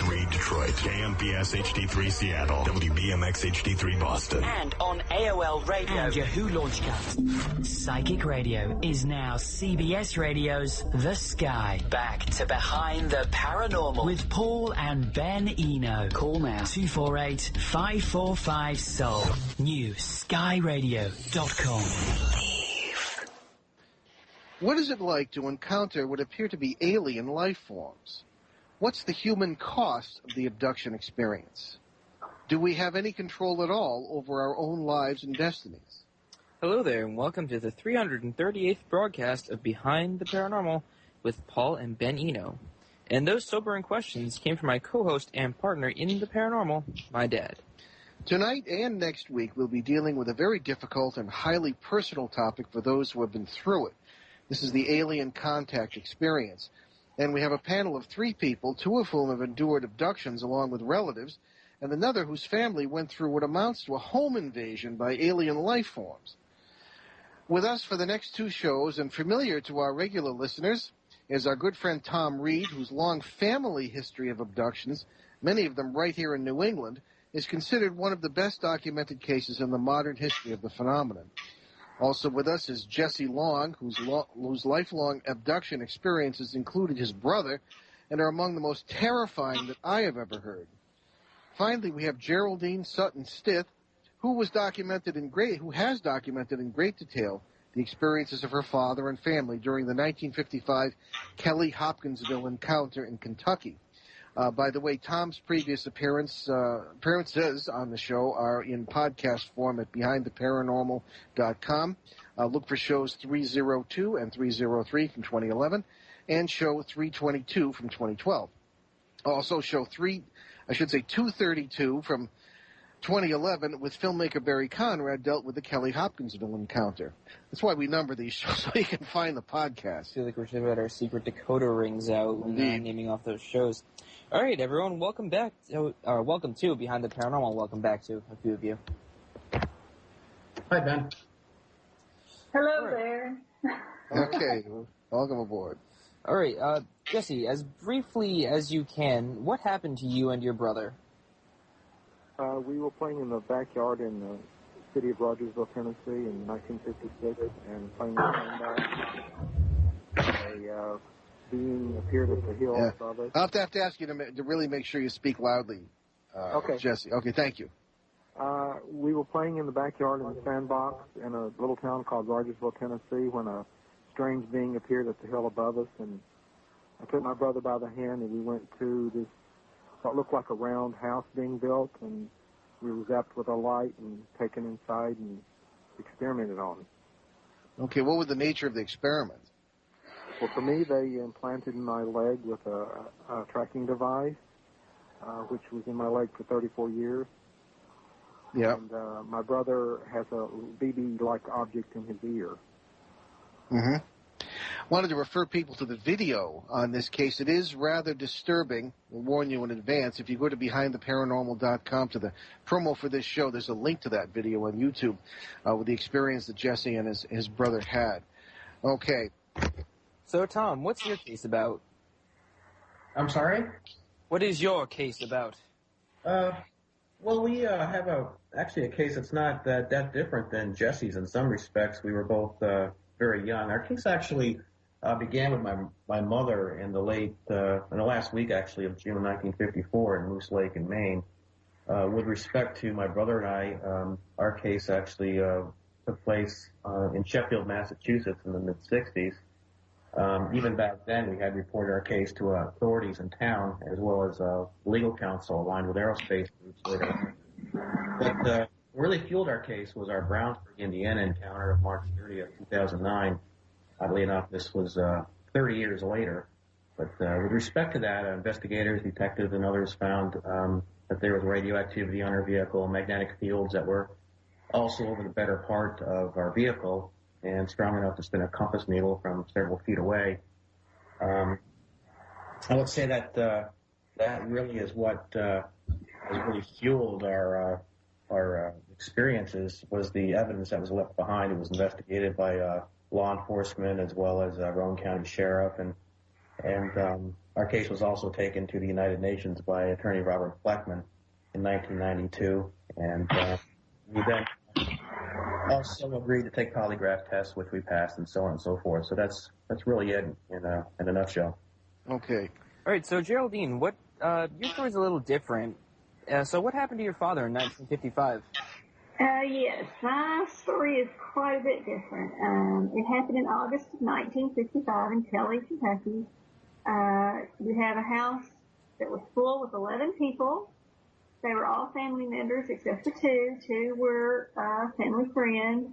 HD3 Detroit, KMPS HD3 Seattle, WBMX HD3 Boston. And on AOL Radio and Yahoo Launchcast. Psychic Radio is now CBS Radio's The Sky. Back to Behind the Paranormal with Paul and Ben Eno. Call now 248-545-SOUL. New skyradio.com. What is it like to encounter what appear to be alien life forms? What's the human cost of the abduction experience? Do we have any control at all over our own lives and destinies? Hello there, and welcome to the 338th broadcast of Behind the Paranormal with Paul and Ben Eno. And those sobering questions came from my co-host and partner in the paranormal, my dad. Tonight and next week, we'll be dealing with a very difficult and highly personal topic for those who have been through it. This is the alien contact experience. And we have a panel of three people, two of whom have endured abductions along with relatives, and another whose family went through what amounts to a home invasion by alien life forms. With us for the next two shows, and familiar to our regular listeners, is our good friend Thom Reed, whose long family history of abductions, many of them right here in New England, is considered one of the best documented cases in the modern history of the phenomenon. Also with us is Jesse Long, whose lifelong abduction experiences included his brother and are among the most terrifying that I have ever heard. Finally, we have Geraldine Sutton Stith, who has documented in great detail the experiences of her father and family during the 1955 Kelly Hopkinsville encounter in Kentucky. By the way, Tom's previous appearances on the show are in podcast form at BehindTheParanormal.com. Look for shows 302 and 303 from 2011 and show 322 from 2012. Also, show 232 from 2011 with filmmaker Barry Conrad dealt with the Kelly Hopkinsville encounter. That's why we number these shows so you can find the podcast. I feel like we should have had our secret decoder rings out naming off those shows. All right, everyone, welcome back. Welcome to Behind the Paranormal. Welcome back to a few of you. Hi, Ben. Hello there. Okay, welcome aboard. All right, Jesse, as briefly as you can, what happened to you and your brother? We were playing in the backyard in the city of Rogersville, Tennessee in 1956, and playing the sandbag. A being appeared at the hill above us. I'll have to ask you to really make sure you speak loudly, okay. Jesse. Okay, thank you. We were playing in the backyard in the sandbox in a little town called Rogersville, Tennessee, when a strange being appeared at the hill above us, and I took my brother by the hand, and we went to this what looked like a round house being built, and we were zapped with a light and taken inside and experimented on. Okay, what was the nature of the experiment? Well, for me, they implanted in my leg with a tracking device, which was in my leg for 34 years. Yeah. And my brother has a BB-like object in his ear. Mm-hmm. Wanted to refer people to the video on this case. It is rather disturbing. We'll warn you in advance. If you go to BehindTheParanormal.com to the promo for this show, there's a link to that video on YouTube with the experience that Jesse and his brother had. Okay. So, Thom, what's your case about? I'm sorry? What is your case about? Well, we have actually a case that's not that different than Jesse's in some respects. We were both very young. Our case actually began with my mother in the last week, actually, of June 1954 in Moose Lake in Maine. With respect to my brother and I, our case actually took place in Sheffield, Massachusetts in the mid-'60s. Even back then, we had reported our case to authorities in town, as well as legal counsel aligned with aerospace groups later. But what really fueled our case was our Brownsburg, Indiana encounter of March 30th, 2009. Oddly enough, this was 30 years later. But with respect to that, investigators, detectives, and others found that there was radioactivity on our vehicle, magnetic fields that were also over the better part of our vehicle, and strong enough to spin a compass needle from several feet away. I would say that that really is what has really fueled our experiences, was the evidence that was left behind. It was investigated by law enforcement as well as Roane County Sheriff, and And our case was also taken to the United Nations by attorney Robert Blackman in 1992. And we then also agreed to take polygraph tests, which we passed, and so on and so forth. So that's really it in a nutshell. Okay. All right, so Geraldine, what your story's a little different. So what happened to your father in 1955? Yes, my story is quite a bit different. It happened in August of 1955 in Kelly, Kentucky. We had a house that was full with 11 people. They were all family members except for two. Two were family friends,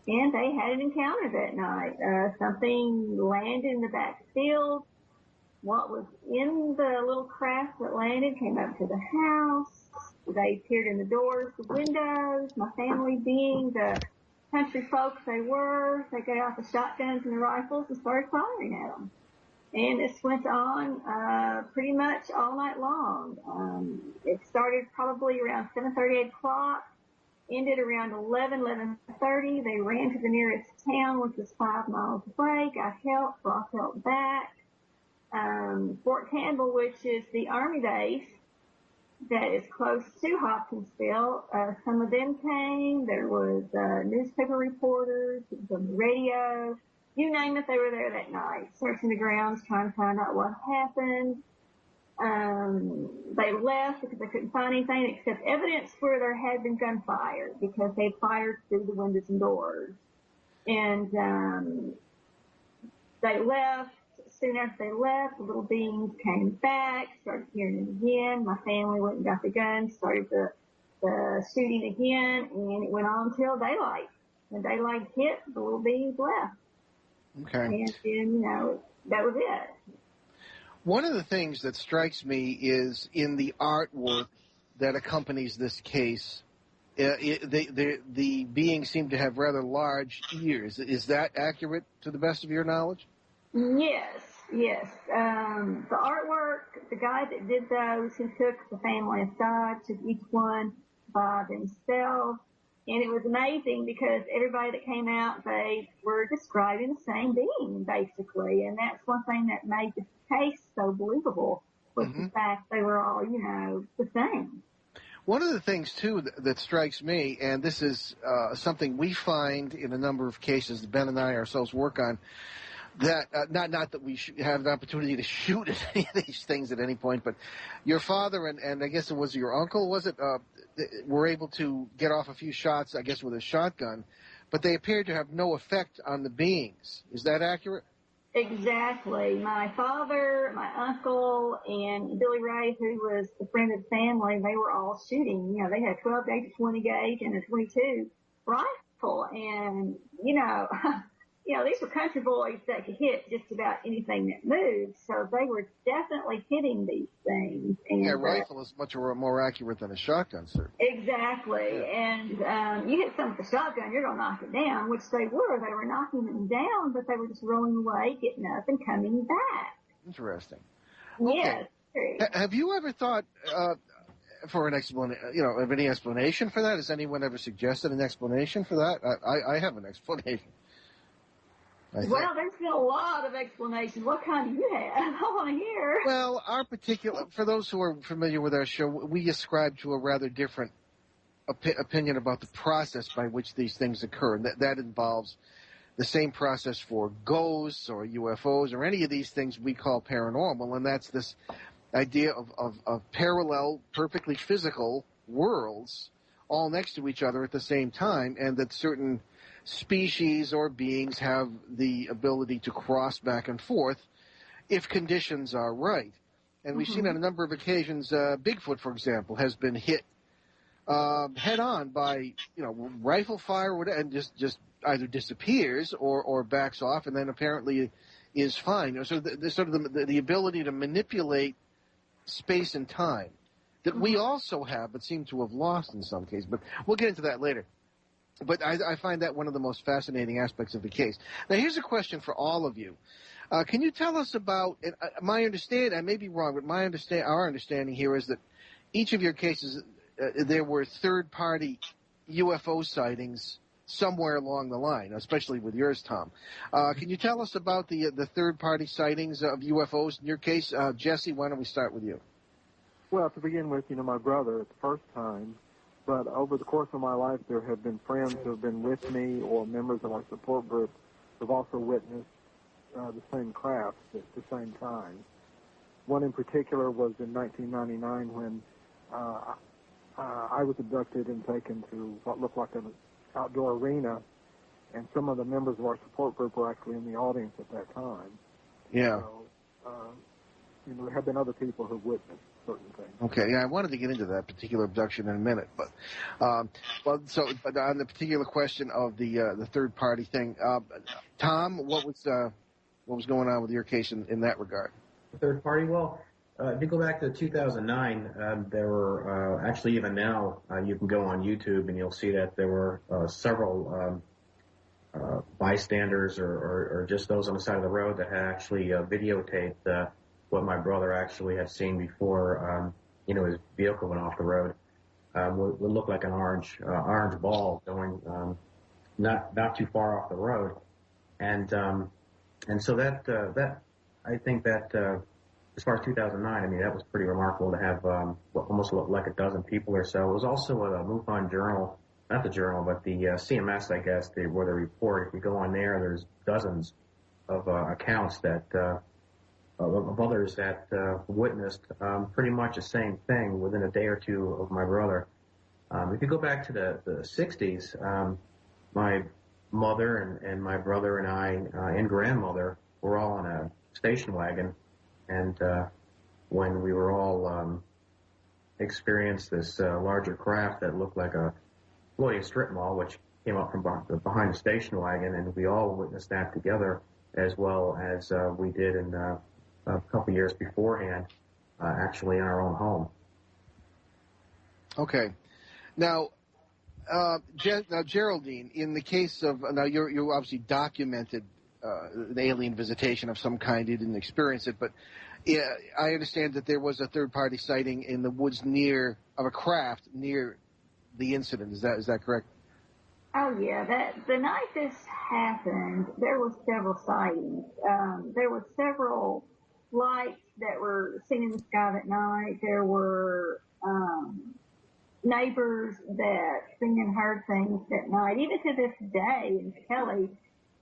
and they had an encounter that night. Something landed in the back field. What was in the little craft that landed came up to the house. They peered in the doors, the windows. My family, being the country folks they were, they got out the shotguns and the rifles and started firing at them. And this went on pretty much all night long. It started probably around 7:30, 8 o'clock, ended around 11:30. They ran to the nearest town, which was 5 miles away, got help, brought help back. Fort Campbell, which is the Army base that is close to Hopkinsville, some of them came. There was newspaper reporters, it was on the radio. You name it, they were there that night, searching the grounds, trying to find out what happened. They left because they couldn't find anything except evidence where there had been gunfire because they fired through the windows and doors. And they left. Soon after they left, the little beings came back, started hearing it again. My family went and got the guns, started the shooting again, and it went on till daylight. When daylight hit, the little beings left. Okay. And then, that was it. One of the things that strikes me is in the artwork that accompanies this case, the beings seem to have rather large ears. Is that accurate to the best of your knowledge? Yes. The artwork, the guy that did those, he took the family aside, took each one by themselves. And it was amazing because everybody that came out, they were describing the same being, basically. And that's one thing that made the case so believable, was the fact they were all, the same. One of the things, too, that strikes me, and this is something we find in a number of cases that Ben and I ourselves work on, that not that we have the opportunity to shoot at any of these things at any point, but your father and I guess it was your uncle, was it, were able to get off a few shots, I guess, with a shotgun, but they appeared to have no effect on the beings. Is that accurate? Exactly. My father, my uncle, and Billy Ray, who was the friend of the family, they were all shooting. They had a 12 gauge, a 20 gauge, and a 22 rifle, and these were country boys that could hit just about anything that moved, so they were definitely hitting these things. And, rifle is much more accurate than a shotgun, sir. Exactly. Yeah. And you hit something with a shotgun, you're going to knock it down, which they were. They were knocking them down, but they were just rolling away, getting up, and coming back. Interesting. Yes. Okay. Have you ever thought for an explanation, of any explanation for that? Has anyone ever suggested an explanation for that? I have an explanation. Well, there's been a lot of explanations. What kind do you have? I want to hear. Well, for those who are familiar with our show, we ascribe to a rather different opinion about the process by which these things occur. And that involves the same process for ghosts or UFOs or any of these things we call paranormal. And that's this idea of parallel, perfectly physical worlds all next to each other at the same time, and that certain species or beings have the ability to cross back and forth if conditions are right. And we've seen on a number of occasions, Bigfoot, for example, has been hit head on by rifle fire and just either disappears or backs off and then apparently is fine. So the ability to manipulate space and time that we also have but seem to have lost in some cases. But we'll get into that later. But I find that one of the most fascinating aspects of the case. Now, here's a question for all of you. Can you tell us about my understanding? I may be wrong, but our understanding here is that each of your cases, there were third-party UFO sightings somewhere along the line, especially with yours, Thom. Can you tell us about the third-party sightings of UFOs in your case? Jesse, why don't we start with you? Well, to begin with, my brother at the first time, but over the course of my life, there have been friends who have been with me or members of our support group who have also witnessed the same craft at the same time. One in particular was in 1999 when I was abducted and taken to what looked like an outdoor arena, and some of the members of our support group were actually in the audience at that time. Yeah. So, there have been other people who witnessed certain things. Okay, yeah, I wanted to get into that particular abduction in a minute, but on the particular question of the third party thing, Thom, what was going on with your case in that regard? Third party? Well, if you go back to 2009, there were actually even now you can go on YouTube and you'll see that there were several bystanders or just those on the side of the road that had actually videotaped what my brother actually had seen before his vehicle went off the road. Would look like an orange ball going not too far off the road, and so that I think that as far as 2009, I mean that was pretty remarkable to have almost like a dozen people or so. It was also a MUFON journal, not the journal, but the CMS, I guess, where they report. If you go on there, there's dozens of accounts that. Of others that witnessed pretty much the same thing within a day or two of my brother. If you go back to the 60s, my mother and my brother and I and grandmother were all on a station wagon, and when we were all experienced this larger craft that looked like a floating strip mall, which came up from behind the station wagon, and we all witnessed that together, as well as we did in a couple years beforehand, actually in our own home. Okay. Now, Geraldine, in the case of, now you obviously documented an alien visitation of some kind. You didn't experience it, but I understand that there was a third-party sighting in the woods of a craft near the incident. Is that correct? Oh, yeah. The night this happened, there were several sightings. There were several lights that were seen in the sky that night. There were neighbors that seen and heard things that night. Even to this day in Kelly,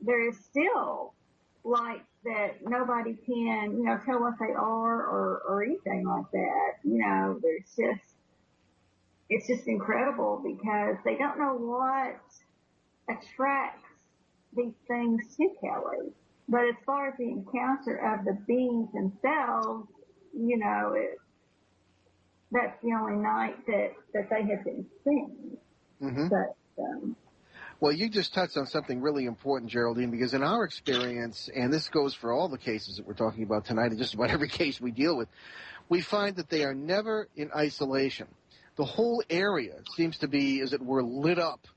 there is still lights that nobody can, tell what they are or anything like that. It's just incredible because they don't know what attracts these things to Kelly. But as far as the encounter of the beings themselves, that's the only night that they have been seen. Mm-hmm. But, well, you just touched on something really important, Geraldine, because in our experience, and this goes for all the cases that we're talking about tonight, and just about every case we deal with, we find that they are never in isolation. The whole area seems to be, as it were, lit up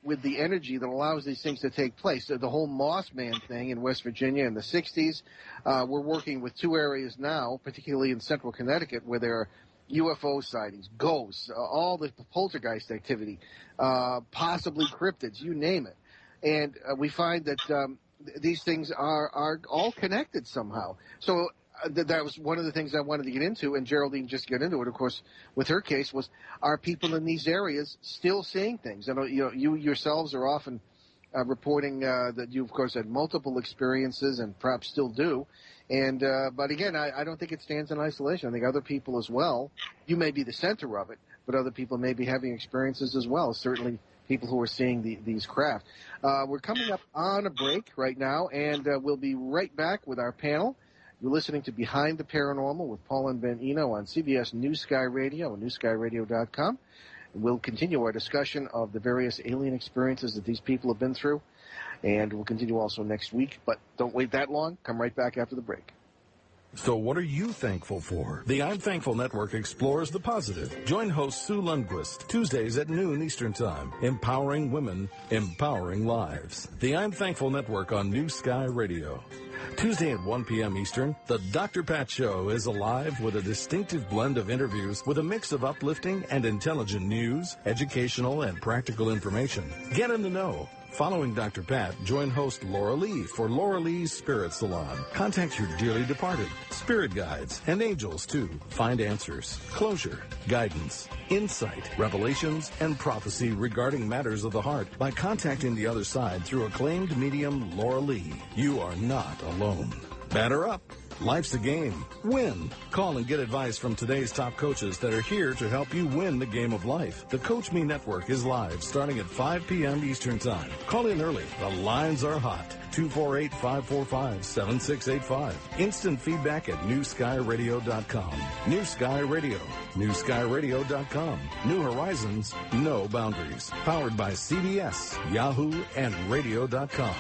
with the energy that allows these things to take place. The whole Mossman thing in West Virginia in the 60s, we're working with two areas now, particularly in central Connecticut, where there are UFO sightings, ghosts, all the poltergeist activity, possibly cryptids, you name it. And we find that these things are all connected somehow. So that was one of the things I wanted to get into, and Geraldine just got into it, of course, with her case, was, are people in these areas still seeing things? I know, you yourselves are often reporting that you, of course, had multiple experiences and perhaps still do. And but again, I don't think it stands in isolation. I think other people as well, you may be the center of it, but other people may be having experiences as well, certainly people who are seeing these craft. We're coming up on a break right now, and we'll be right back with our panel. You're listening to Behind the Paranormal with Paul and Ben Eno on CBS News Sky Radio and newskyradio.com. We'll continue our discussion of the various alien experiences that these people have been through, and we'll continue also next week. But don't wait that long. Come right back after the break. So what are you thankful for? The I'm Thankful Network explores the positive. Join host Sue Lundquist, Tuesdays at noon Eastern Time. Empowering women, empowering lives. The I'm Thankful Network on New Sky Radio. Tuesday at 1 p.m. Eastern, The Dr. Pat Show is alive with a distinctive blend of interviews with a mix of uplifting and intelligent news, educational and practical information. Get in the know. Following Dr. Pat, join host Laura Lee for Laura Lee's Spirit Salon. Contact your dearly departed, spirit guides, and angels to find answers, closure, guidance, insight, revelations, and prophecy regarding matters of the heart by contacting the other side through acclaimed medium Laura Lee. You are not alone. Batter up. Life's a game. Win. Call and get advice from today's top coaches that are here to help you win the game of life. The Coach Me Network is live starting at 5 p.m. Eastern Time. Call in early. The lines are hot. 248-545-7685. Instant feedback at newskyradio.com. New Sky Radio. newskyradio.com. New horizons, no boundaries. Powered by CBS, Yahoo, and radio.com.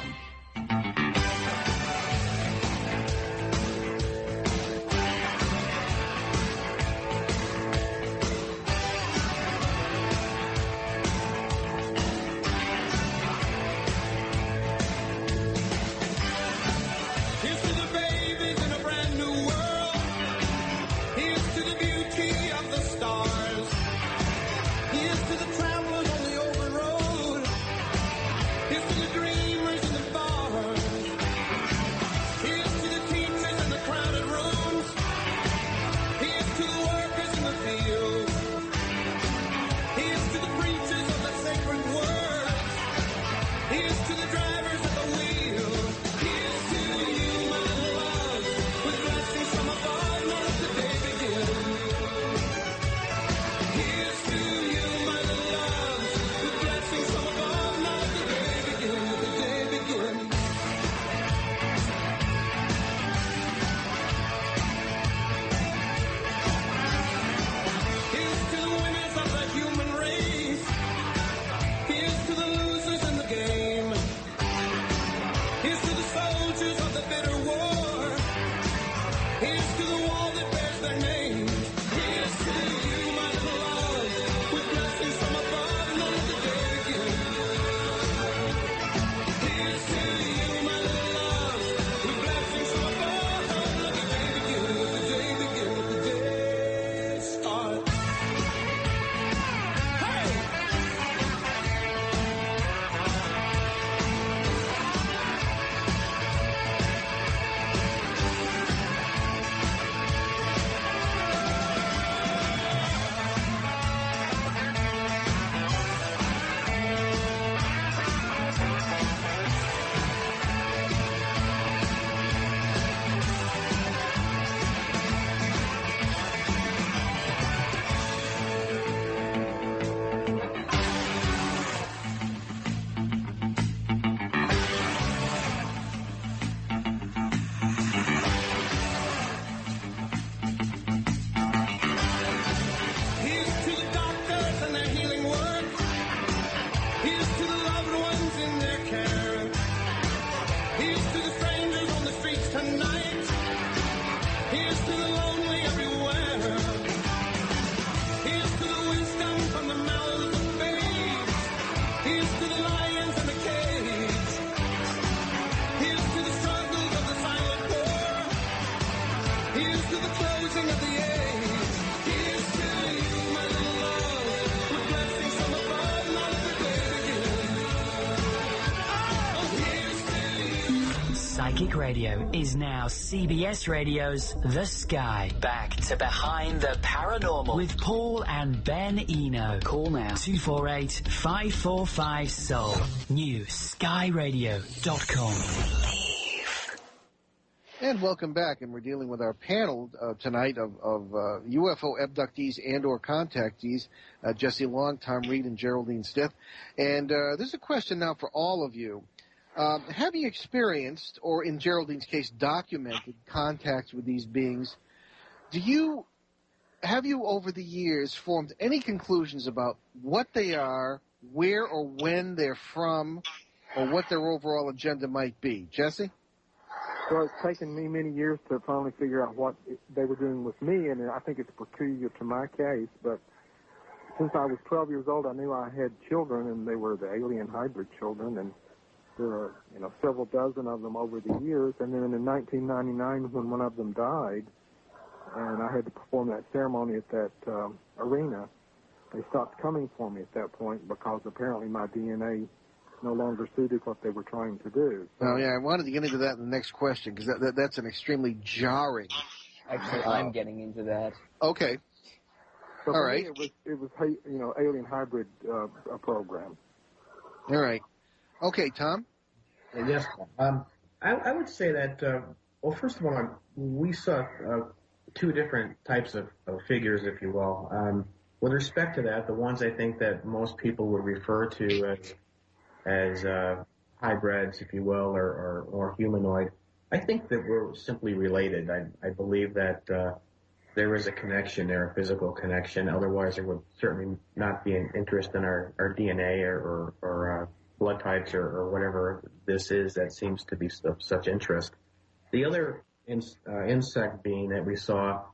Psychic Radio is now CBS Radio's The Sky. Back to Behind the Paranormal with Paul and Ben Eno. Call now 248-545-SOUL. New skyradio.com. And welcome back, and we're dealing with our panel tonight of UFO abductees and or contactees, Jesse Long, Thom Reed, and Geraldine Stith. And there's a question now for all of you. Have you experienced, or in Geraldine's case, documented contacts with these beings? Have you over the years formed any conclusions about what they are, where or when they're from, or what their overall agenda might be? Jesse? Well, it's taken me many years to finally figure out what they were doing with me, and I think it's peculiar to my case, but since I was 12 years old, I knew I had children, and they were the alien hybrid children, and There are, several dozen of them over the years. And then in 1999, when one of them died, and I had to perform that ceremony at that arena, they stopped coming for me at that point because apparently my DNA no longer suited what they were trying to do. So, oh, yeah, I wanted to get into that in the next question because that's an extremely jarring. Actually, I'm getting into that. Okay. So all right. Me, it was alien hybrid program. All right. Okay, Thom? Yes. I would say that, well, first of all, we saw two different types of figures, if you will. With respect to that, the ones I think that most people would refer to as hybrids, if you will, or humanoid, I think that we're simply related. I believe that there is a connection there, a physical connection. Otherwise, there would certainly not be an interest in our DNA or blood types or whatever this is that seems to be of such interest. The other insect being that we saw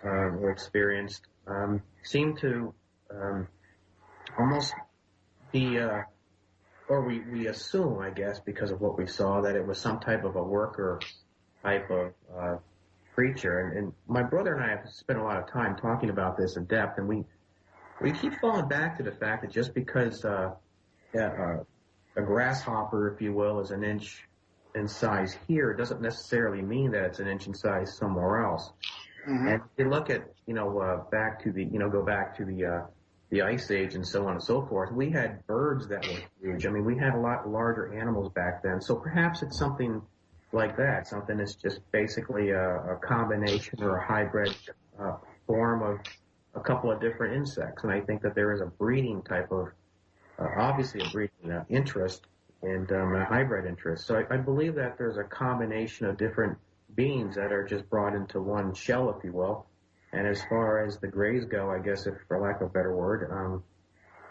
or experienced seemed to almost be, or we assume, I guess, because of what we saw, that it was some type of a worker type of creature. And my brother and I have spent a lot of time talking about this in depth, and we keep falling back to the fact that just because a grasshopper, if you will, is an inch in size here, doesn't necessarily mean that it's an inch in size somewhere else. Mm-hmm. And if you look at, go back to the Ice Age and so on and so forth, we had birds that were huge. I mean, we had a lot larger animals back then. So perhaps it's something like that, something that's just basically a combination or a hybrid form of a couple of different insects. And I think that there is a breeding type of, obviously a breeding interest and a hybrid interest. So I believe that there's a combination of different beings that are just brought into one shell, if you will. And as far as the Greys go, I guess, if for lack of a better word,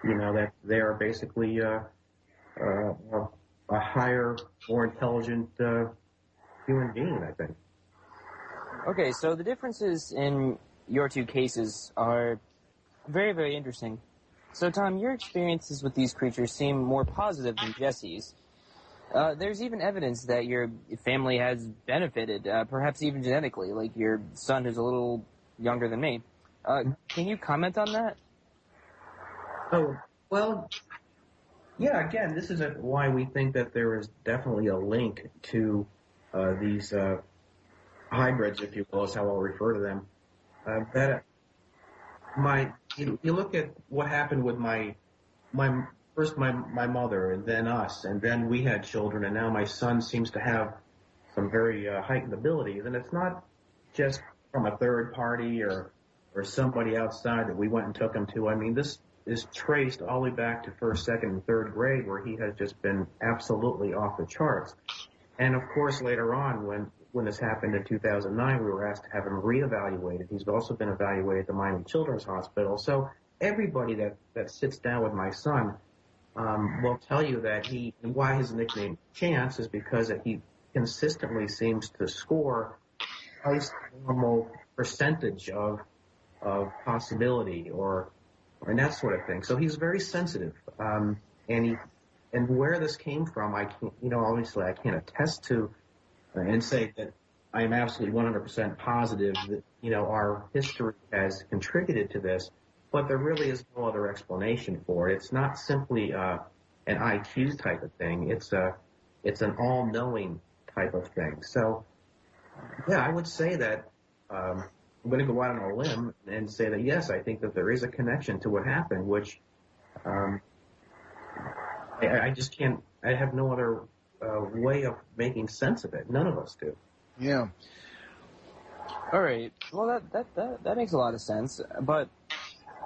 that they are basically a higher, more intelligent human being, I think. Okay, so the differences in your two cases are very, very interesting. So, Thom, your experiences with these creatures seem more positive than Jesse's. There's even evidence that your family has benefited, perhaps even genetically, like your son who's a little younger than me. Can you comment on that? Oh, well, yeah, again, this is why we think that there is definitely a link to these hybrids, if you will, is how I'll refer to them. You look at what happened with my mother, and then us, and then we had children, and now my son seems to have some very heightened abilities, and it's not just from a third party or somebody outside that we went and took him to. I mean, this is traced all the way back to first, second, and third grade, where he has just been absolutely off the charts. And of course, later on, when this happened in 2009, we were asked to have him reevaluated. He's also been evaluated at the Miami Children's Hospital. So everybody that sits down with my son will tell you that why his nickname Chance is because he consistently seems to score a normal percentage of possibility and that sort of thing. So he's very sensitive, and where this came from, I can't, obviously I can't attest to and say that I am absolutely 100% positive that, our history has contributed to this, but there really is no other explanation for it. It's not simply an IQ type of thing. It's an all-knowing type of thing. So, yeah, I would say that I'm going to go out on a limb and say that, yes, I think that there is a connection to what happened, which I just can't, I have no other way of making sense of it. None of us do. Yeah. All right. Well, that makes a lot of sense. But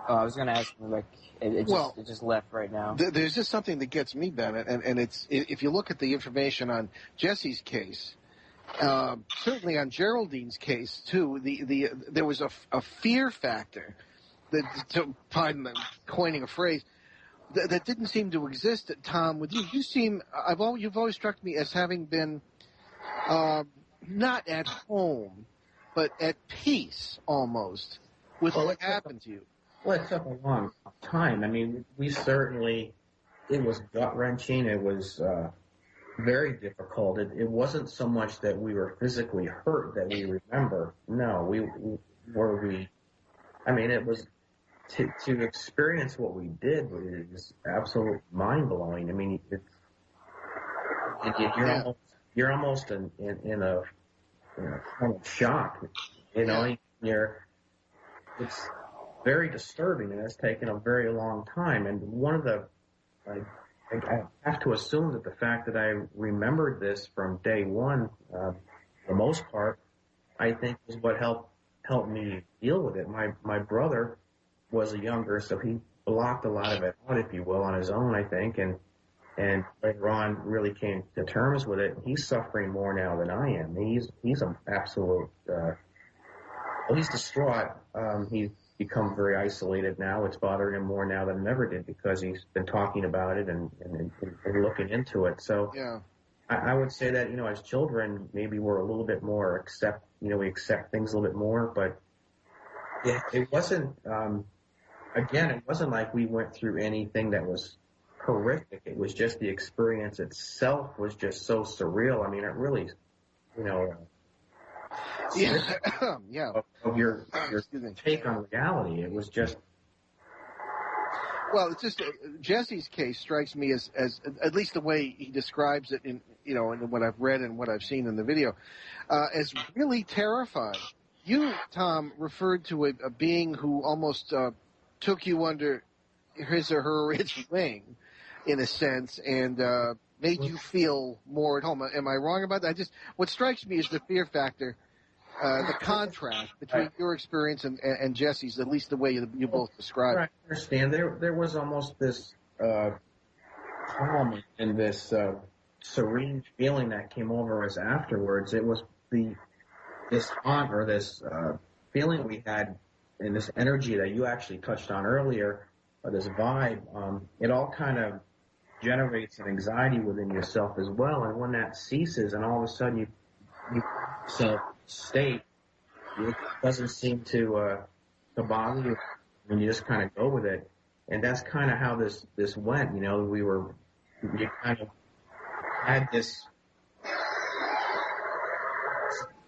I was going to ask, like, it just left right now. There's just something that gets me, Bennett, and it's if you look at the information on Jesse's case, certainly on Geraldine's case too, there was a fear factor that, to pardon the coining a phrase, that didn't seem to exist. Thom, with you, you've always struck me as having been not at home, but at peace almost with what happened to you. Well, it took a long time. I mean, it was gut-wrenching. It was very difficult. It wasn't so much that we were physically hurt that we remember. No, it was to experience what we did was absolute mind blowing. I mean, you're almost in a kind of shock. It's very disturbing, and it's taken a very long time. And one of I have to assume that the fact that I remembered this from day one, for the most part, I think is what helped me deal with it. My brother was younger, so he blocked a lot of it out, if you will, on his own, I think, and later on really came to terms with it. He's suffering more now than I am. He's an absolute, he's distraught. He's become very isolated now. It's bothering him more now than it ever did because he's been talking about it and looking into it. So I would say that, as children, maybe we're a little bit more we accept things a little bit more, but it wasn't, it wasn't like we went through anything that was horrific. It was just the experience itself was just so surreal. I mean, it really, of your take on reality. It was just. Well, it's just Jesse's case strikes me as at least the way he describes it in what I've read and what I've seen in the video, as really terrifying. You, Thom, referred to a being who almost took you under his or her wing, in a sense, and made you feel more at home. Am I wrong about that? What strikes me is the fear factor, the contrast between your experience and Jesse's, at least the way you both described it. I understand. There was almost this calm and this serene feeling that came over us afterwards. It was this feeling we had and this energy that you actually touched on earlier, or this vibe. It all kind of generates an anxiety within yourself as well. And when that ceases and all of a sudden you state, it doesn't seem to bother you, and you just kind of go with it. And that's kind of how this went. You kind of had this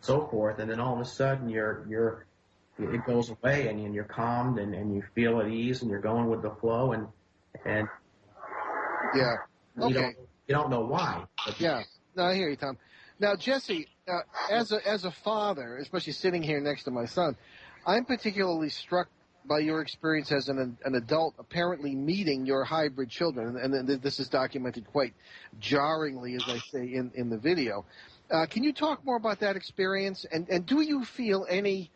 so forth, and then all of a sudden it goes away, and you're calmed, and you feel at ease, and you're going with the flow, and yeah, okay. You don't know why. Yeah, no, I hear you, Thom. Now, Jesse, as a father, especially sitting here next to my son, I'm particularly struck by your experience as an adult apparently meeting your hybrid children, and this is documented quite jarringly, as I say in the video. Can you talk more about that experience, and do you feel any,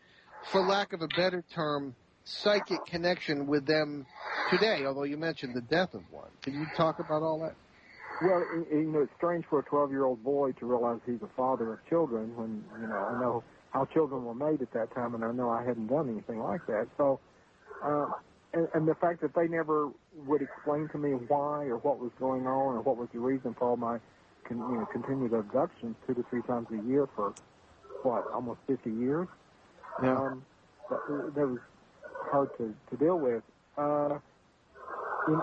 for lack of a better term, psychic connection with them today, although you mentioned the death of one? Can you talk about all that? Well, it's strange for a 12-year-old boy to realize he's a father of children when, I know how children were made at that time, and I know I hadn't done anything like that. So, and the fact that they never would explain to me why or what was going on or what was the reason for all my continued abductions 2 to 3 times a year for, almost 50 years? Yeah. That was hard to deal with.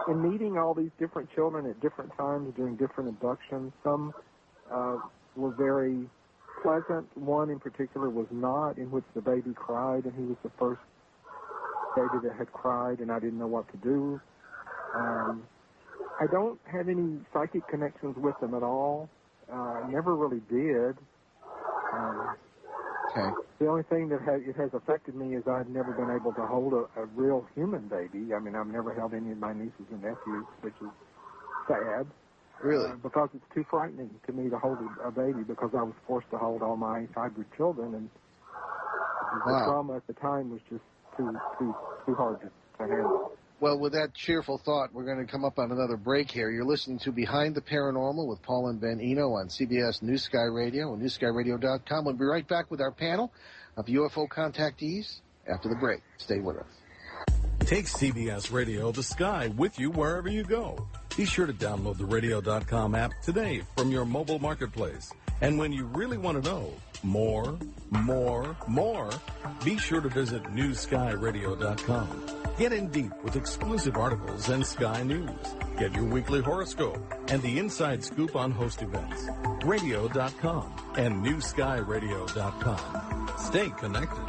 In meeting all these different children at different times during different abductions, some were very pleasant. One in particular was not, in which the baby cried, and he was the first baby that had cried, and I didn't know what to do. I don't have any psychic connections with them at all. Never really did. Okay. The only thing that it has affected me is I've never been able to hold a real human baby. I mean, I've never held any of my nieces and nephews, which is sad. Really? Because it's too frightening to me to hold a baby, because I was forced to hold all my hybrid children, and the trauma at the time was just too hard to handle. Well, with that cheerful thought, we're going to come up on another break here. You're listening to Behind the Paranormal with Paul and Ben Eno on CBS New Sky Radio and newskyradio.com. We'll be right back with our panel of UFO contactees after the break. Stay with us. Take CBS Radio The Sky with you wherever you go. Be sure to download the radio.com app today from your mobile marketplace. And when you really want to know more, be sure to visit newskyradio.com. Get in deep with exclusive articles and Sky News. Get your weekly horoscope and the inside scoop on host events. Radio.com and NewSkyRadio.com. Stay connected.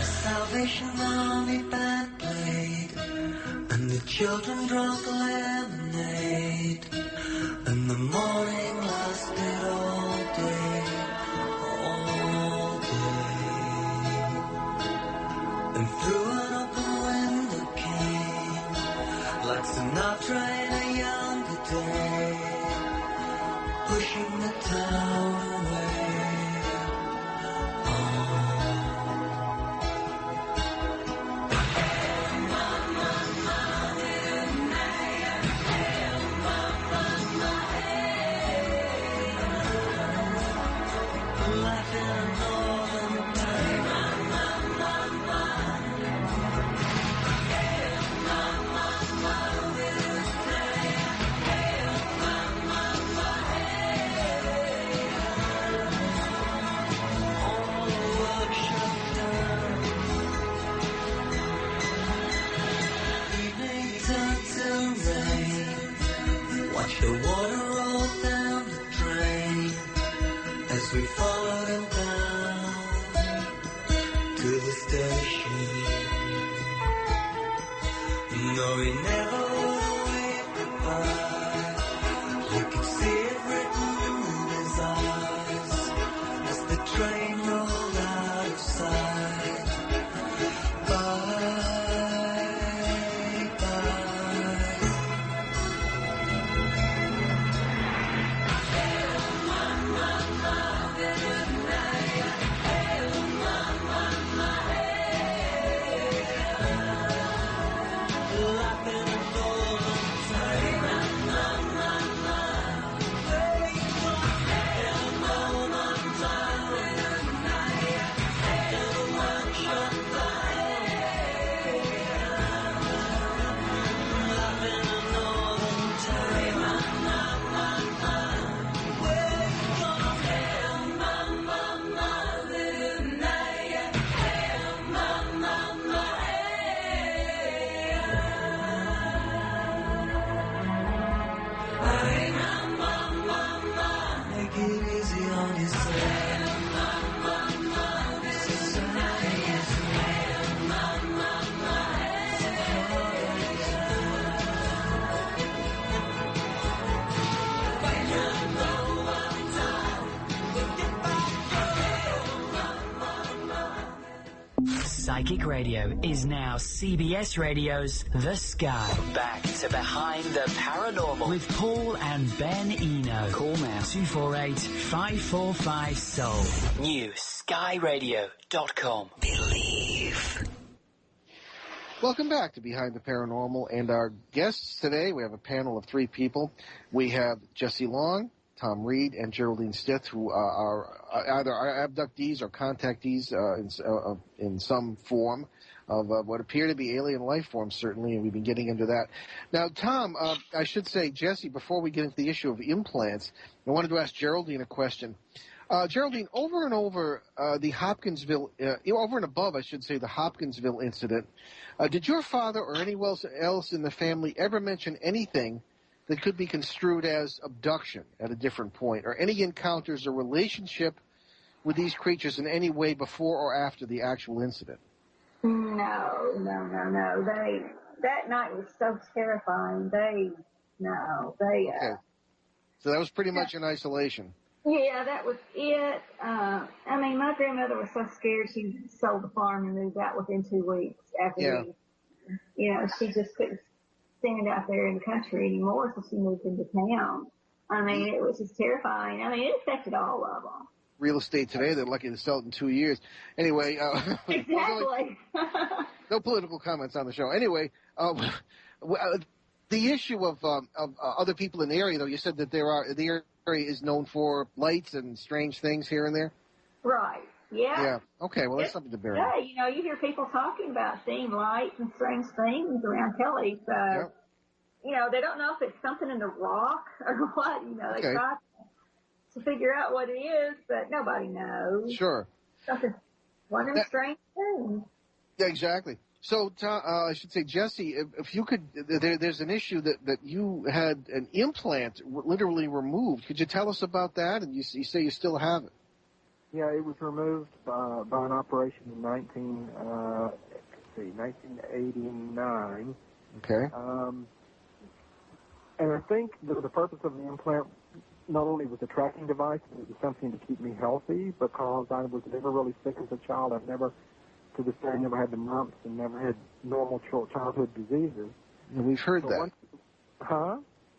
Salvation Army band played, and the children drank lemonade, and the morning lasted all day, and through an open window came, like Sinatra in a younger day, pushing the town away. The water rolled down the drain as we followed him down to the station. No, he never would wave goodbye. You could see it written in his eyes as the train rolled out of sight. Bye. Psychic Radio is now CBS Radio's The Sky. Back to Behind the Paranormal with Paul and Ben Eno. Call now 248-545-SOUL. New skyradio.com. Believe. Welcome back to Behind the Paranormal, and our guests today, we have a panel of three people. We have Jesse Long, Thom Reed, and Geraldine Stith, who are either our abductees or contactees in some form of what appear to be alien life forms, certainly, and we've been getting into that. Now, Thom, I should say, Jesse, before we get into the issue of implants, I wanted to ask Geraldine a question. Geraldine, over and over the Hopkinsville, over and above, I should say, the Hopkinsville incident, did your father or anyone else in the family ever mention anything that could be construed as abduction at a different point, or any encounters or relationship with these creatures in any way before or after the actual incident? No. That night was so terrifying. Okay. So that was pretty much in isolation. Yeah, that was it. I mean, my grandmother was so scared she sold the farm and moved out within 2 weeks after she just couldn't stand out there in the country anymore, so she moved into town. I mean, it was just terrifying. I mean, it affected all of them. Real estate today, they're lucky to sell it in 2 years. Anyway. Exactly. No political comments on the show. Anyway, the issue of other people in the area, though, you said that the area is known for lights and strange things here and there? Right. Yeah. Yeah. Okay. Well, that's something to bear in mind. Yeah, you hear people talking about seeing lights and strange things around Kelly. So they don't know if it's something in the rock or what. They try to figure out what it is, but nobody knows. Sure. Something, one of them strange things. Yeah, exactly. So, I should say, Jesse, if you could, there's an issue that you had an implant literally removed. Could you tell us about that? And you say you still have it. Yeah, it was removed by an operation in 1989. Okay. And I think the purpose of the implant not only was a tracking device, but it was something to keep me healthy because I was never really sick as a child. I've never, to this day, never had the mumps and never had normal childhood diseases. And we've heard that.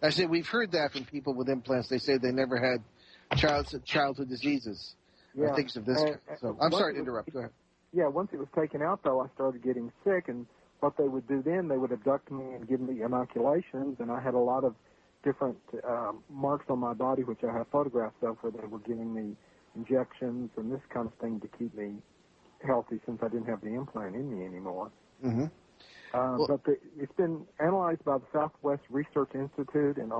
I said we've heard that from people with implants. They say they never had childhood diseases. Yeah. Or things of this kind. So, I'm sorry to interrupt. Go ahead. Yeah, once it was taken out, though, I started getting sick, and what they would do then, they would abduct me and give me inoculations, and I had a lot of different marks on my body, which I have photographs of, where they were giving me injections and this kind of thing to keep me healthy since I didn't have the implant in me anymore. Mm-hmm. But it's been analyzed by the Southwest Research Institute in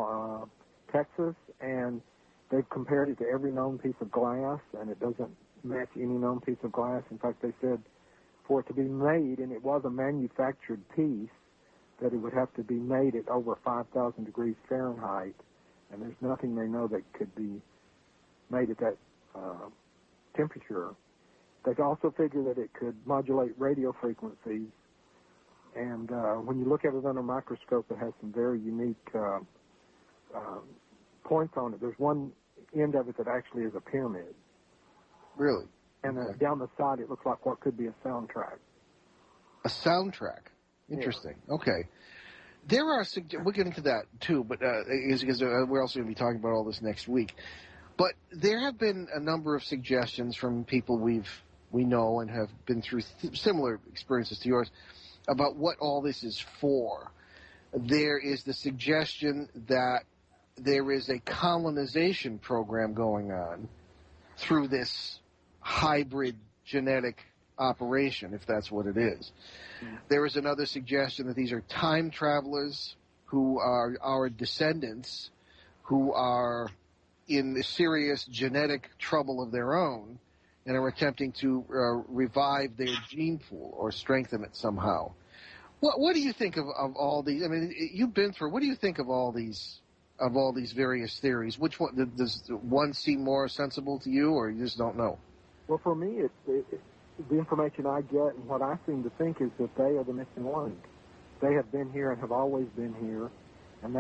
Texas, and they've compared it to every known piece of glass, and it doesn't match any known piece of glass. In fact, they said for it to be made, and it was a manufactured piece, that it would have to be made at over 5,000 degrees Fahrenheit, and there's nothing they know that could be made at that temperature. They also figure that it could modulate radio frequencies, and when you look at it under a microscope, it has some very unique points on it. There's one end of it that actually is a pyramid. Really? And down the side, it looks like what could be a soundtrack. A soundtrack? Interesting. Yeah. Okay. There are, we'll get into that too, but because we're also going to be talking about all this next week. But there have been a number of suggestions from people we know and have been through similar experiences to yours about what all this is for. There is the suggestion that there is a colonization program going on through this hybrid genetic operation, if that's what it is. There is another suggestion that these are time travelers who are our descendants who are in serious genetic trouble of their own and are attempting to revive their gene pool or strengthen it somehow. What do you think of all these? I mean, you've been through. What do you think of all these various theories? Which one does one seem more sensible to you, or you just don't know? Well, for me, the information I get and what I seem to think is that they are the missing link. They have been here and have always been here, and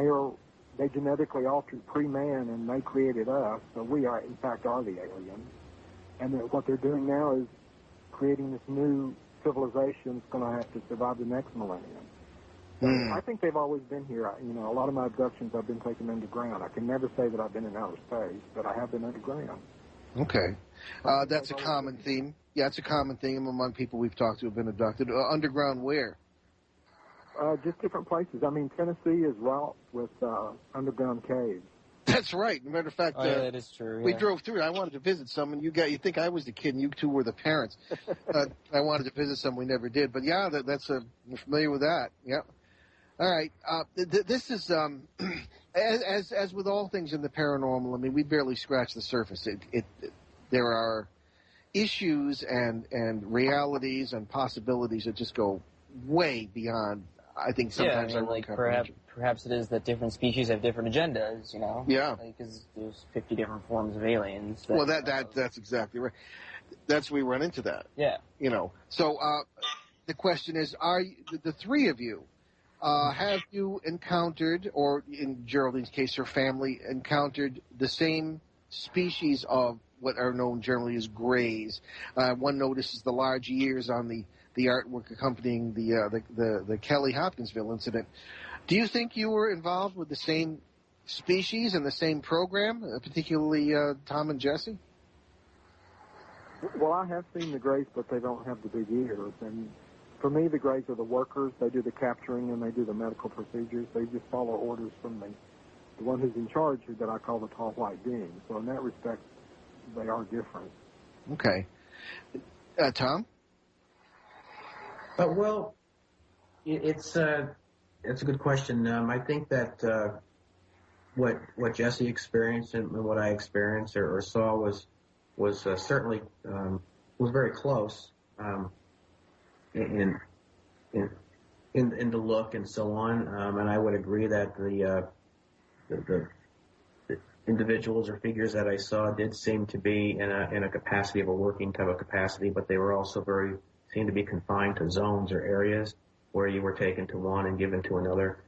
they genetically altered pre-man, and they created us. So we are, in fact, are the aliens. And that what they're doing now is creating this new civilization that's going to have to survive the next millennium. So I think they've always been here. A lot of my abductions, I've been taken underground. I can never say that I've been in outer space, but I have been underground. Okay. That's a common theme. Yeah, it's a common theme among people we've talked to who have been abducted. Underground where? Just different places. I mean, Tennessee is wrought with underground caves. That's right. As a matter of fact, that is true. We drove through it. I wanted to visit some, and you think I was the kid, and you two were the parents. I wanted to visit some, we never did. But yeah, we're familiar with that. Yeah. All right. This is as with all things in the paranormal. I mean, we barely scratch the surface. There are issues and realities and possibilities that just go way beyond. I think sometimes perhaps it is that different species have different agendas, Yeah. Because there's 50 different forms of aliens. That's exactly right. That's we run into that. Yeah. So the question is, are the three of you, have you encountered, or in Geraldine's case, her family encountered the same species of what are known generally as grays? One notices the large ears on the artwork accompanying the Kelly Hopkinsville incident. Do you think you were involved with the same species and the same program, particularly Thom and Jesse? Well, I have seen the grays, but they don't have the big ears. And for me, the grays are the workers. They do the capturing and they do the medical procedures. They just follow orders from the one who's in charge, that I call the tall white being. So in that respect, they are different. Okay. Thom? Well, it's it's a good question. I think that what Jesse experienced and what I experienced or saw was certainly was very close in the look and so on. And I would agree that the individuals or figures that I saw did seem to be in a capacity of a working type of capacity, but they were also seemed to be confined to zones or areas where you were taken to one and given to another.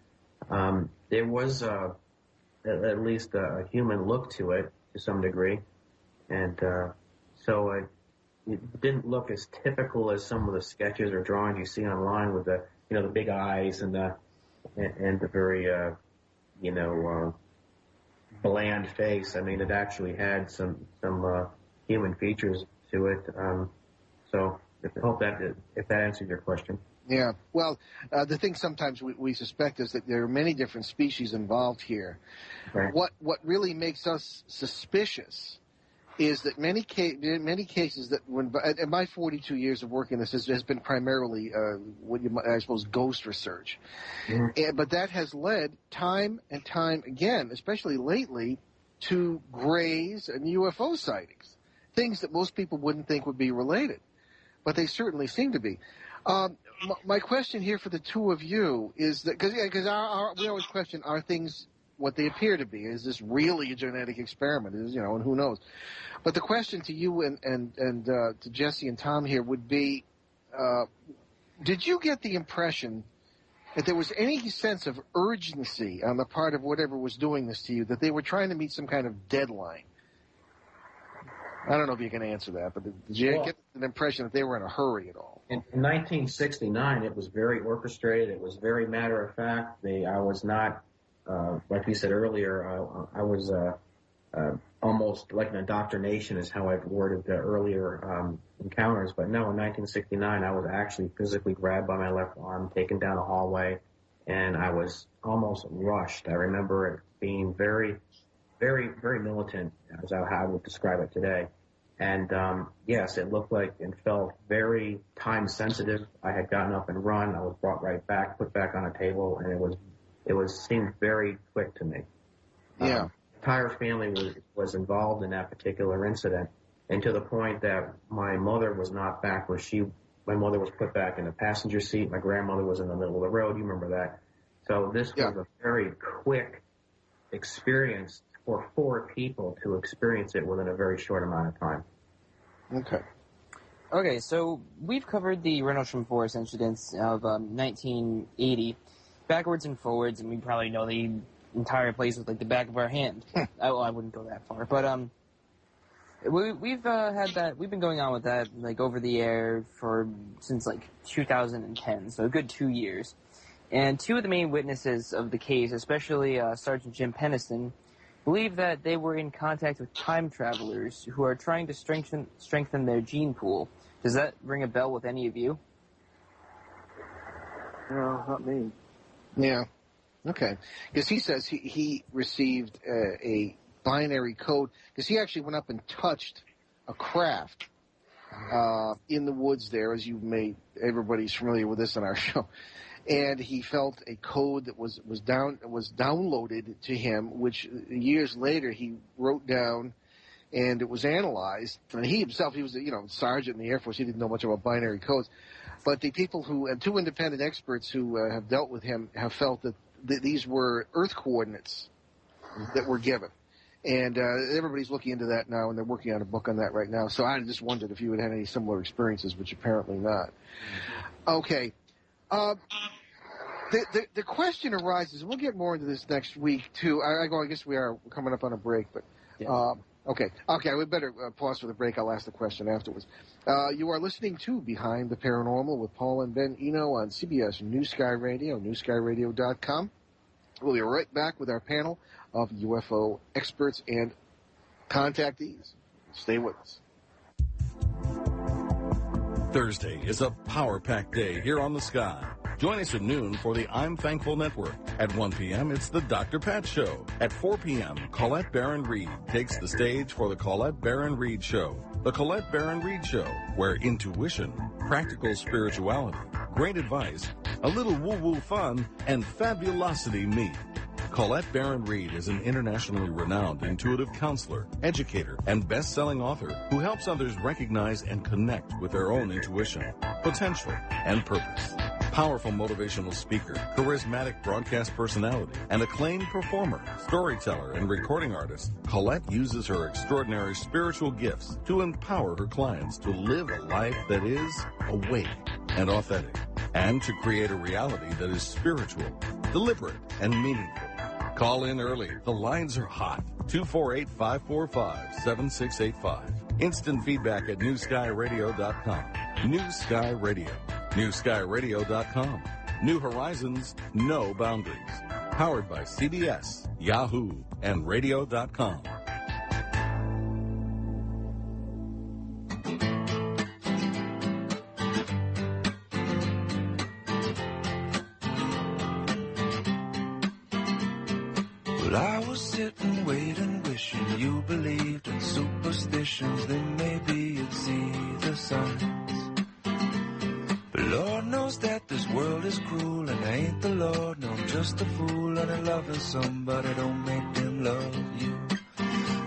There was at least a human look to it to some degree, and so it didn't look as typical as some of the sketches or drawings you see online with the the big eyes and the very bland face. I mean, it actually had some human features to it. So I hope if that answers your question. Yeah. Well, the thing sometimes we suspect is that there are many different species involved here. Right. What really makes us suspicious is that many cases that in my 42 years of working this has been primarily what you might, I suppose, ghost research. Mm-hmm. But that has led time and time again, especially lately, to grays and UFO sightings, things that most people wouldn't think would be related, but they certainly seem to be. My question here for the two of you is that because we always question, are things what they appear to be? Is this really a genetic experiment? And who knows? But the question to you and to Jesse and Thom here would be, did you get the impression that there was any sense of urgency on the part of whatever was doing this to you, that they were trying to meet some kind of deadline? I don't know if you can answer that, but did you get an impression that they were in a hurry at all? In 1969, it was very orchestrated. It was very matter of fact. I was not, like we said earlier, I was almost like an indoctrination is how I've worded the earlier encounters. But no, in 1969, I was actually physically grabbed by my left arm, taken down a hallway, and I was almost rushed. I remember it being very, very, very militant, as how I would describe it today. And yes, it looked like and felt very time sensitive. I had gotten up and run. I was brought right back, put back on a table, and it seemed very quick to me. Yeah. The entire family was involved in that particular incident, and to the point that my mother was not back where my mother was put back in the passenger seat. My grandmother was in the middle of the road. You remember that. So this was a very quick experience for 4 people to experience it within a very short amount of time. Okay, so we've covered the Rendlesham Forest incidents of 1980 backwards and forwards, and we probably know the entire place with like the back of our hand. I wouldn't go that far, but we've been going on with that like over the air since like 2010, so a good 2 years. And 2 of the main witnesses of the case, especially Sergeant Jim Penniston, believe that they were in contact with time travelers who are trying to strengthen their gene pool. Does that ring a bell with any of you? No, not me. Yeah. Okay. Because he says he received a binary code, because he actually went up and touched a craft in the woods there, as everybody's familiar with this on our show. And he felt a code that was downloaded to him, which years later he wrote down, and it was analyzed. And he himself, he was sergeant in the Air Force. He didn't know much about binary codes, but the people and 2 independent experts who have dealt with him have felt that these were Earth coordinates that were given. And everybody's looking into that now, and they're working on a book on that right now. So I just wondered if you had any similar experiences, which apparently not. Okay. The question arises, and we'll get more into this next week, too. I guess we are coming up on a break, but okay, we better pause for the break. I'll ask the question afterwards. You are listening to Behind the Paranormal with Paul and Ben Eno on CBS New Sky Radio, newskyradio.com. We'll be right back with our panel of UFO experts and contactees. Stay with us. Thursday is a power-packed day here on the Sky. Join us at noon for the I'm Thankful Network. At 1 p.m., it's the Dr. Pat Show. At 4 p.m., Colette Baron-Reed takes the stage for the Colette Baron-Reed Show. The Colette Baron-Reed Show, where intuition, practical spirituality, great advice, a little woo-woo fun, and fabulosity meet. Colette Barron-Reed is an internationally renowned intuitive counselor, educator, and best-selling author who helps others recognize and connect with their own intuition, potential, and purpose. Powerful motivational speaker, charismatic broadcast personality, and acclaimed performer, storyteller, and recording artist, Colette uses her extraordinary spiritual gifts to empower her clients to live a life that is awake and authentic, and to create a reality that is spiritual, deliberate, and meaningful. Call in early. The lines are hot. 248-545-7685. Instant feedback at newskyradio.com. New Sky Radio. newskyradio.com. New horizons, no boundaries. Powered by CBS, Yahoo, and radio.com. Well, I was sitting, waiting, wishing you believed in superstitions. Then maybe you'd see the signs. But Lord knows that this world is cruel, and I ain't the Lord, no, I'm just a fool. And loving somebody don't make them love you.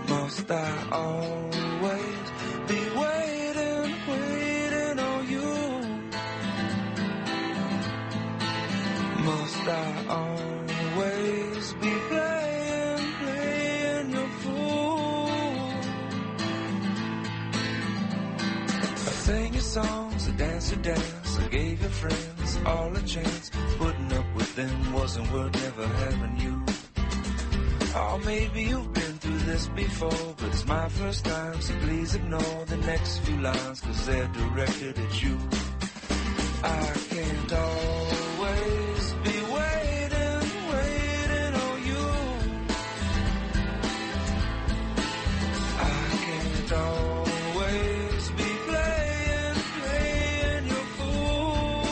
Must I always be waiting, waiting on you? Must I always be playing, playing your fool? I sang your songs, I danced your dance, I gave your friends all a chance. Putting up with them wasn't worth never having you. Oh, maybe you've been through this before, but it's my first time, so please ignore the next few lines, 'cause they're directed at you. I can't always be waiting, waiting on you. I can't always be playing, playing your fool.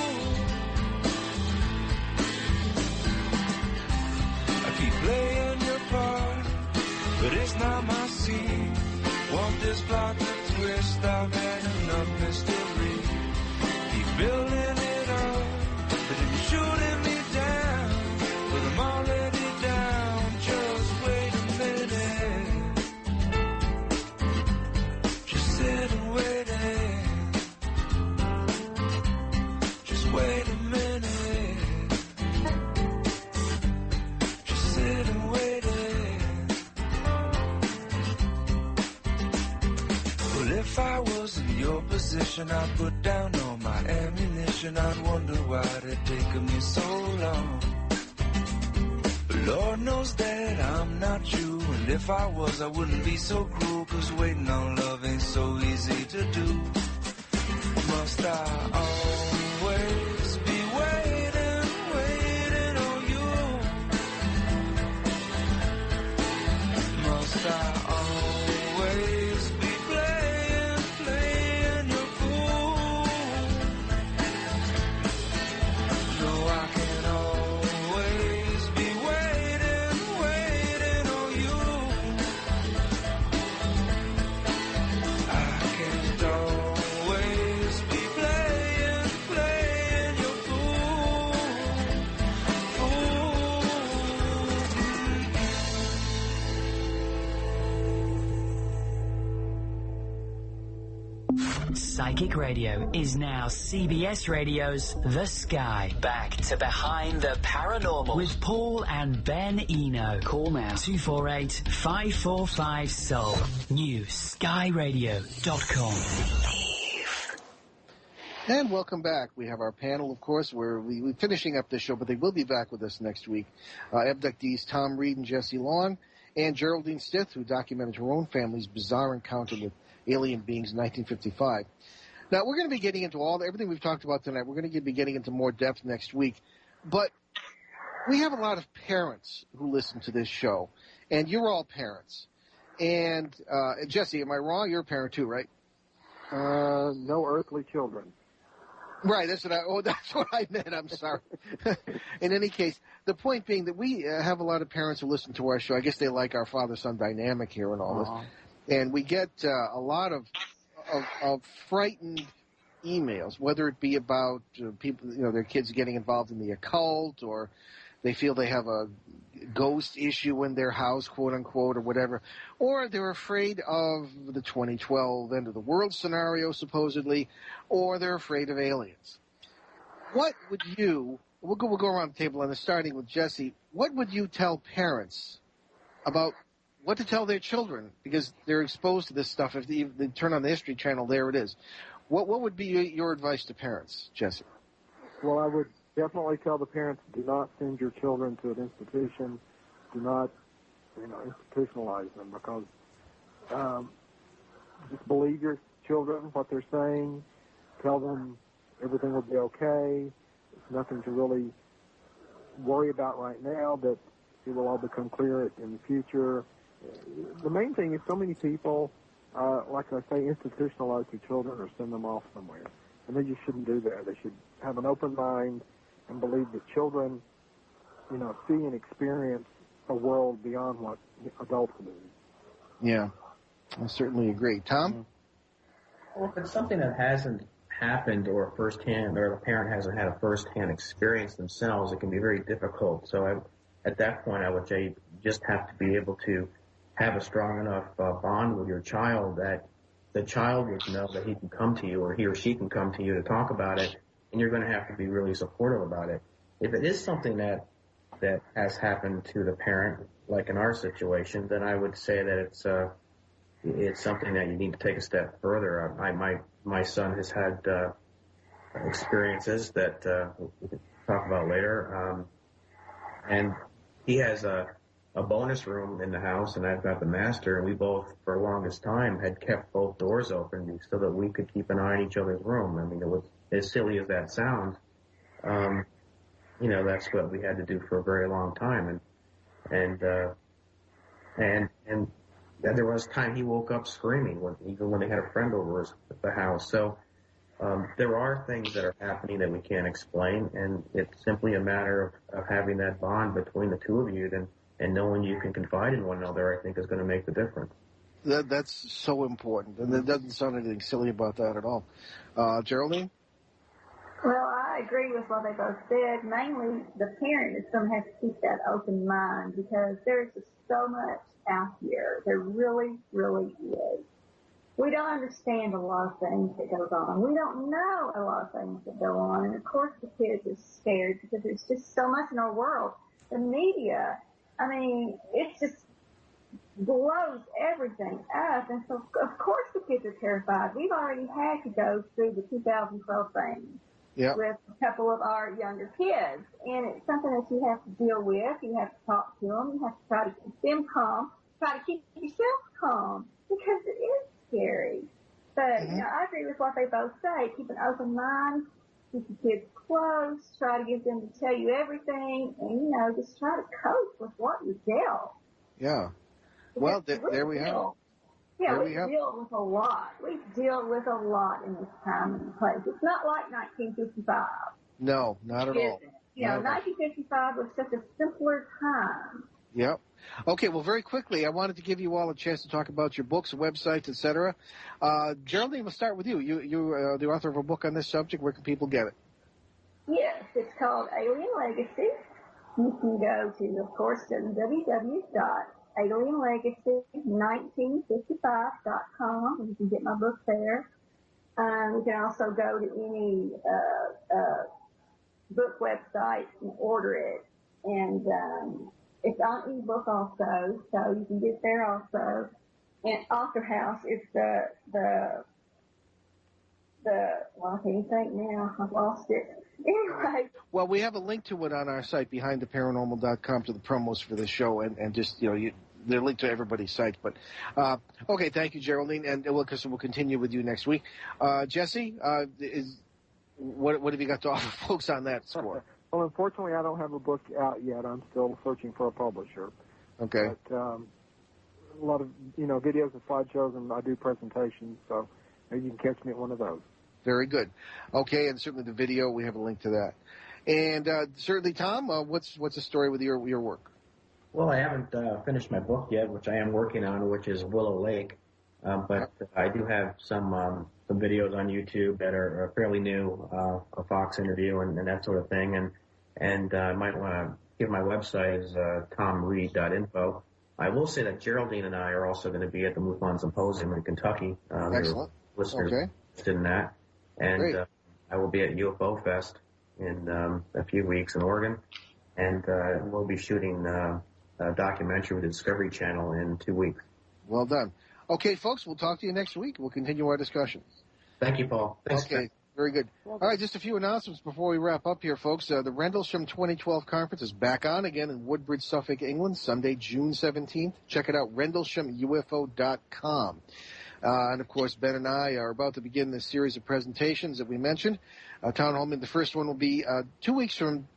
I keep playing your part, but it's not my scene. Want this plot to twist, I've had enough mystery. Keep building it up, but then you're shooting me down. But I'm already down, just wait a minute. Just sit and wait it. Just wait a minute. Just sit and wait it. Well, if I was in your position, I'd put down all my ammunition. I'd wonder why it taken me so long. But Lord knows that I'm not you, and if I was, I wouldn't be so cruel, 'cause waiting on love ain't so easy to do. Must I always be waiting, waiting on you? Must I always be playing, playing your fool? No, I can always be waiting, waiting on you. I can't always be playing, playing your fool. Psychic Radio is now CBS Radio's The Sky. Back to Behind the Paranormal with Paul and Ben Eno. Call now 248-545-SOUL. NewSkyRadio.com. And welcome back. We have our panel, of course. We're finishing up this show, but they will be back with us next week. Abductees Thom Reed and Jesse Long, and Geraldine Stith, who documented her own family's bizarre encounter with alien beings in 1955. Now, we're going to be getting into everything we've talked about tonight. We're going to be getting into more depth next week. But we have a lot of parents who listen to this show, and you're all parents. And, Jesse, am I wrong? You're a parent too, right? No earthly children. Right, that's what I meant. I'm sorry. In any case, the point being that we have a lot of parents who listen to our show. I guess they like our father-son dynamic here and all this. And we get a lot of frightened emails, whether it be about people, their kids getting involved in the occult, or they feel they have a ghost issue in their house, quote unquote, or whatever, or they're afraid of the 2012 end of the world scenario, supposedly, or they're afraid of aliens. What would you, we'll go around the table on this, starting with Jesse, what would you tell parents about what to tell their children, because they're exposed to this stuff? If they turn on the History Channel, there it is. What would be your advice to parents, Jesse? Well, I would definitely tell the parents, do not send your children to an institution. Do not, institutionalize them, because just believe your children, what they're saying. Tell them everything will be okay. It's nothing to really worry about right now, but it will all become clear in the future. The main thing is so many people, like I say, institutionalize their children or send them off somewhere. And they just shouldn't do that. They should have an open mind and believe that children, see and experience a world beyond what adults do. Yeah, I certainly agree. Thom? Well, if it's something that hasn't happened or firsthand, or the parent hasn't had a firsthand experience themselves, it can be very difficult. So at that point, I would say you just have to be able to have a strong enough bond with your child that the child would know that he can come to you, or he or she can come to you to talk about it, and you're going to have to be really supportive about it. If it is something that has happened to the parent, like in our situation, then I would say that it's something that you need to take a step further. My son has had experiences that we can talk about later, and he has a bonus room in the house, and I've got the master, and we both, for the longest time, had kept both doors open so that we could keep an eye on each other's room. I mean, it was, as silly as that sounds, that's what we had to do for a very long time. And there was time he woke up screaming even when they had a friend over at the house. So there are things that are happening that we can't explain, and it's simply a matter of having that bond between the two of you, and knowing you can confide in one another, I think, is going to make the difference. That's so important, and there doesn't sound anything silly about that at all. Geraldine? Well, I agree with what they both said. Mainly, the parent is going to have to keep that open mind, because there's just so much out here. There really, really is. We don't understand a lot of things that goes on. We don't know a lot of things that go on. And, of course, the kids are scared because there's just so much in our world. The media, it just blows everything up. And so, of course, the kids are terrified. We've already had to go through the 2012 thing. Yep. With a couple of our younger kids. And it's something that you have to deal with. You have to talk to them. You have to try to keep them calm. Try to keep yourself calm, because it is scary. But, I agree with what they both say. Keep an open mind. Keep your kids close. Try to get them to tell you everything. And, just try to cope with what you dealt. Yeah. Well, there we have it. Yeah, we deal with a lot. We deal with a lot in this time and place. It's not like 1955. No, not at all. 1955 was such a simpler time. Yep. Okay, well, very quickly, I wanted to give you all a chance to talk about your books, websites, etc. Geraldine, we'll start with you. You're the author of a book on this subject. Where can people get it? Yes, it's called Alien Legacy. You can go to, of course, www.alienlegacy1955.com, and you can get my book there. You can also go to any book website and order it. And it's on ebook also, so you can get there also. And Author House is the well, I can't think now. I've lost it. Anyway. Well, we have a link to it on our site, behindtheparanormal.com, to the promos for the show, and just, they're linked to everybody's sites. But, okay, thank you, Geraldine, and we'll continue with you next week. Jesse, what have you got to offer folks on that score? Well, unfortunately, I don't have a book out yet. I'm still searching for a publisher. Okay. But a lot of, videos and slideshows, and I do presentations, so maybe you can catch me at one of those. Very good. Okay, and certainly the video, we have a link to that. And certainly, Thom, what's the story with your work? Well, I haven't finished my book yet, which I am working on, which is Willow Lake. But I do have some some videos on YouTube that are fairly new, a Fox interview and that sort of thing. And I might want to give my website is thomreed.info. I will say that Geraldine and I are also going to be at the MUFON Symposium in Kentucky. Excellent. Listeners Okay. interested in that. And Great. I will be at UFO Fest in a few weeks in Oregon. And we'll be shooting a documentary with the Discovery Channel in 2 weeks. Well done. Okay, folks, we'll talk to you next week. We'll continue our discussion. Thank you, Paul. Thanks. Okay, very good. All right, just a few announcements before we wrap up here, folks. The Rendlesham 2012 conference is back on again in Woodbridge, Suffolk, England, Sunday, June 17th. Check it out, rendleshamufo.com. And, of course, Ben and I are about to begin this series of presentations that we mentioned. Town Hall, the first one will be 2 weeks from,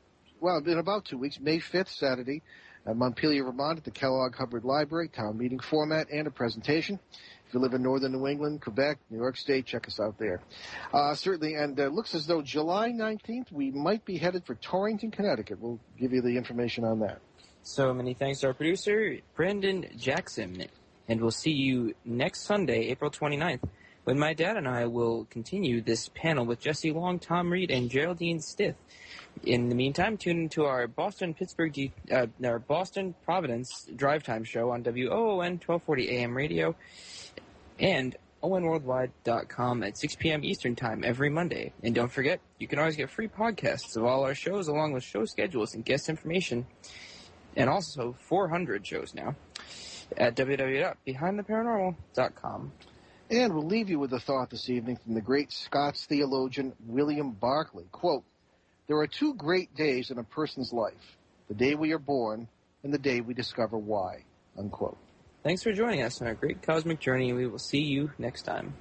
well, in about 2 weeks, May 5th, Saturday, at Montpelier, Vermont, at the Kellogg Hubbard Library, town meeting format and a presentation. If you live in northern New England, Quebec, New York State, check us out there. Certainly, and it looks as though July 19th, we might be headed for Torrington, Connecticut. We'll give you the information on that. So many thanks to our producer, Brandon Jackson. And we'll see you next Sunday, April 29th, when my dad and I will continue this panel with Jesse Long, Thom Reed, and Geraldine Stith. In the meantime, tune into our Boston Providence Drive Time show on WOON 1240 AM radio and ONWorldwide.com at 6 p.m. Eastern Time every Monday. And don't forget, you can always get free podcasts of all our shows along with show schedules and guest information, and also 400 shows now at www.behindtheparanormal.com. And we'll leave you with a thought this evening from the great Scots theologian William Barclay. Quote, "There are two great days in a person's life, the day we are born and the day we discover why." Unquote. Thanks for joining us on our great cosmic journey, and we will see you next time.